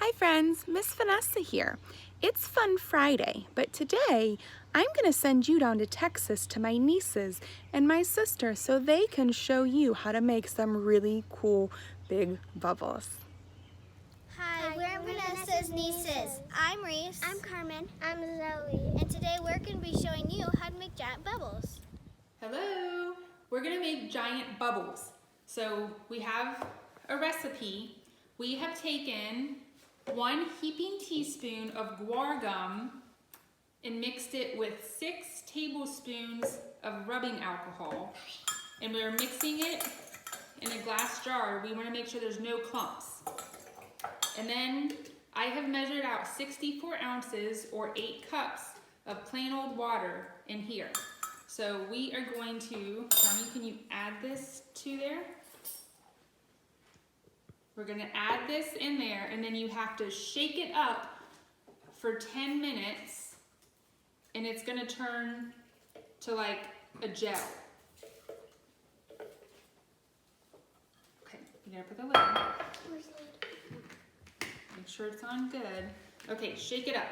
Hi friends, Miss Vanessa here. It's Fun Friday, but today I'm going to send you down to Texas to my nieces and my sister so they can show you how to make some really cool big bubbles. Hi, we're Vanessa's nieces. I'm Reese. I'm Carmen. I'm Zoe. And today we're going to be showing you how to make giant bubbles. Hello! We're going to make giant bubbles. So we have a recipe. We have taken 1 heaping teaspoon of guar gum and mixed it with 6 tablespoons of rubbing alcohol. And we're mixing it in a glass jar. We want to make sure there's no clumps. And then I have measured out 64 ounces or 8 cups of plain old water in here. So we are going to, Tommy, can you add this to there? We're going to add this in there, and then you have to shake it up for 10 minutes, and it's going to turn to like a gel. Okay, you gotta put the lid on. Make sure it's on good. Okay, shake it up.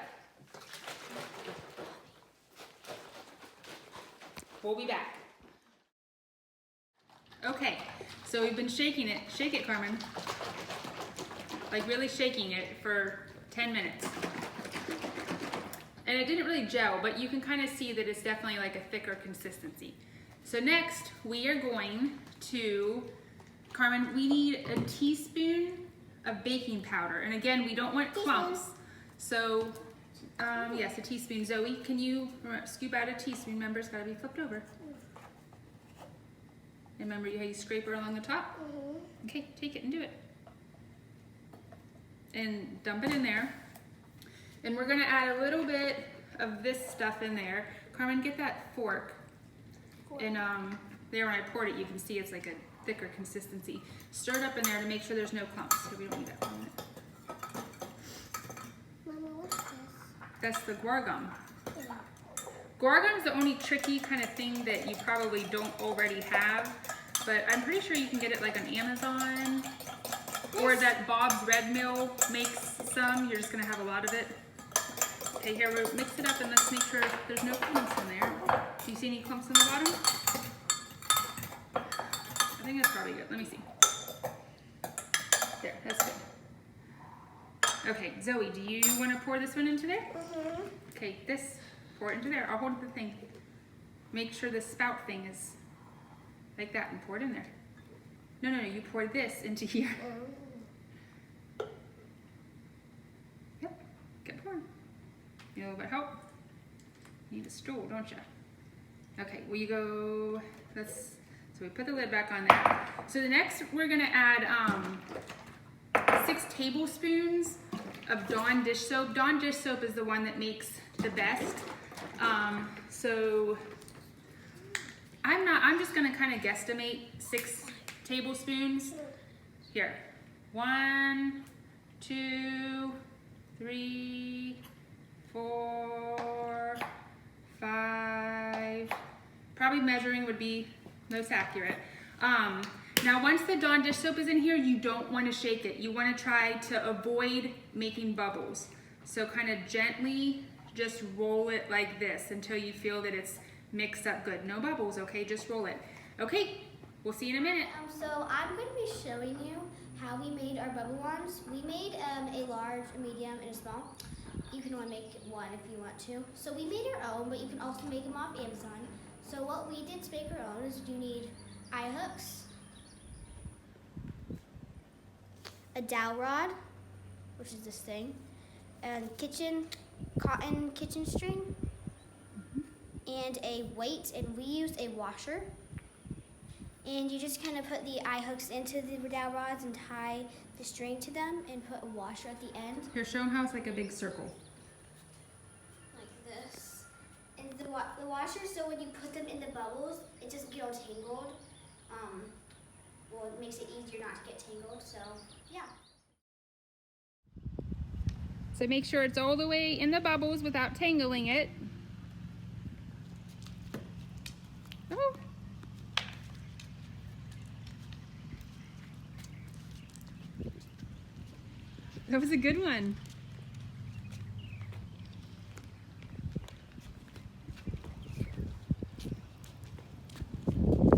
We'll be back. Okay, so we've been shaking it. Shake it, Carmen. Like really shaking it for 10 minutes. And it didn't really gel, but you can kind of see that it's definitely like a thicker consistency. So next, we are going to, Carmen, we need a teaspoon of baking powder. And again, we don't want clumps. So, yes, a teaspoon. Zoe, can you scoop out a teaspoon? Remember, it's gotta be flipped over. Remember how you scrape it along the top? Okay, take it and do it. And dump it in there. And we're gonna add a little bit of this stuff in there. Carmen, get that fork. And there when I poured it, you can see it's like a thicker consistency. Stir it up in there to make sure there's no clumps. So we don't need that for a minute. Mama, what's this? That's the guar gum. Guar gum is the only tricky kind of thing that you probably don't already have, but I'm pretty sure you can get it like on Amazon, or that Bob's Red Mill makes some. You're just gonna have a lot of it. Okay, here we'll mix it up and let's make sure there's no clumps in there. Do you see any clumps in the bottom? I think that's probably good. Let me see. There, that's good. Okay, Zoe, do you want to pour this one into there? Okay, this. Pour it into there. I'll hold the thing. Make sure the spout thing is like that and pour it in there. No, you pour this into here. Yep, get pouring. Need a little bit of help? You need a stool, don't you? Okay, will you go, so we put the lid back on there. So the next we're gonna add 6 tablespoons of Dawn dish soap. Dawn dish soap is the one that makes the best. So I'm just gonna kind of guesstimate 6 tablespoons. Here, 1, 2, 3, 4, 5. Probably measuring would be most accurate. Now once the Dawn dish soap is in here, you don't want to shake it. You want to try to avoid making bubbles. So kind of gently just roll it like this until you feel that it's mixed up good. No bubbles, okay? Just roll it. Okay, we'll see you in a minute. So I'm going to be showing you how we made our bubble ones. We made a large, a medium, and a small. You can only make one if you want to. So we made our own, but you can also make them off Amazon. So what we did to make our own is you need eye hooks, a dowel rod, which is this thing, and cotton kitchen string, and a weight, and we used a washer. And you just kind of put the eye hooks into the dowel rods and tie the string to them and put a washer at the end. Here, show them how it's like a big circle. Like this. And the washer, so when you put them in the bubbles, it doesn't get all tangled. Well, it makes it easier not to get tangled, so yeah. So make sure it's all the way in the bubbles without tangling it. Oh. That was a good one.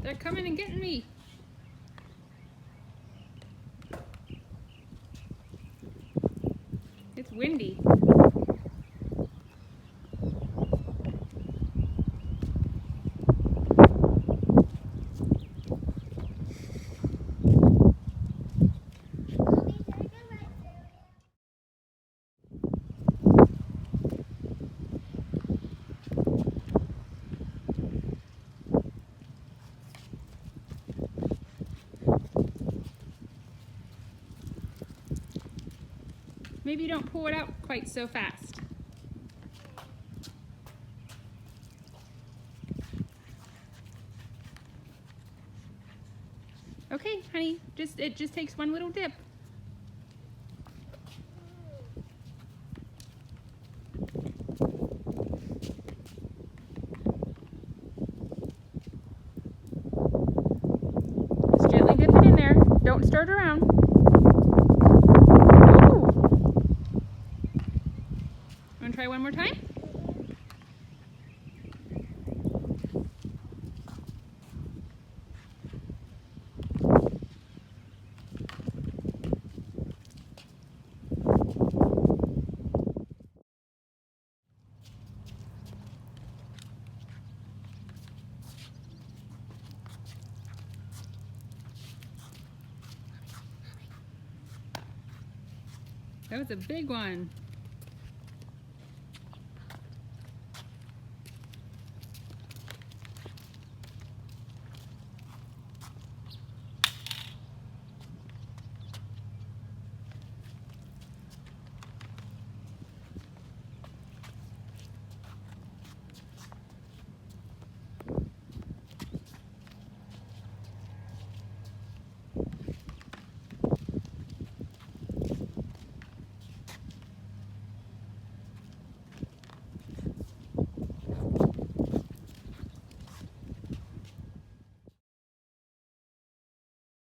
They're coming and getting me. It's windy. Maybe don't pull it out quite so fast. Okay, honey, it just takes one little dip. Just gently dip it in there. Don't stir it around. Want to try one more time? That was a big one.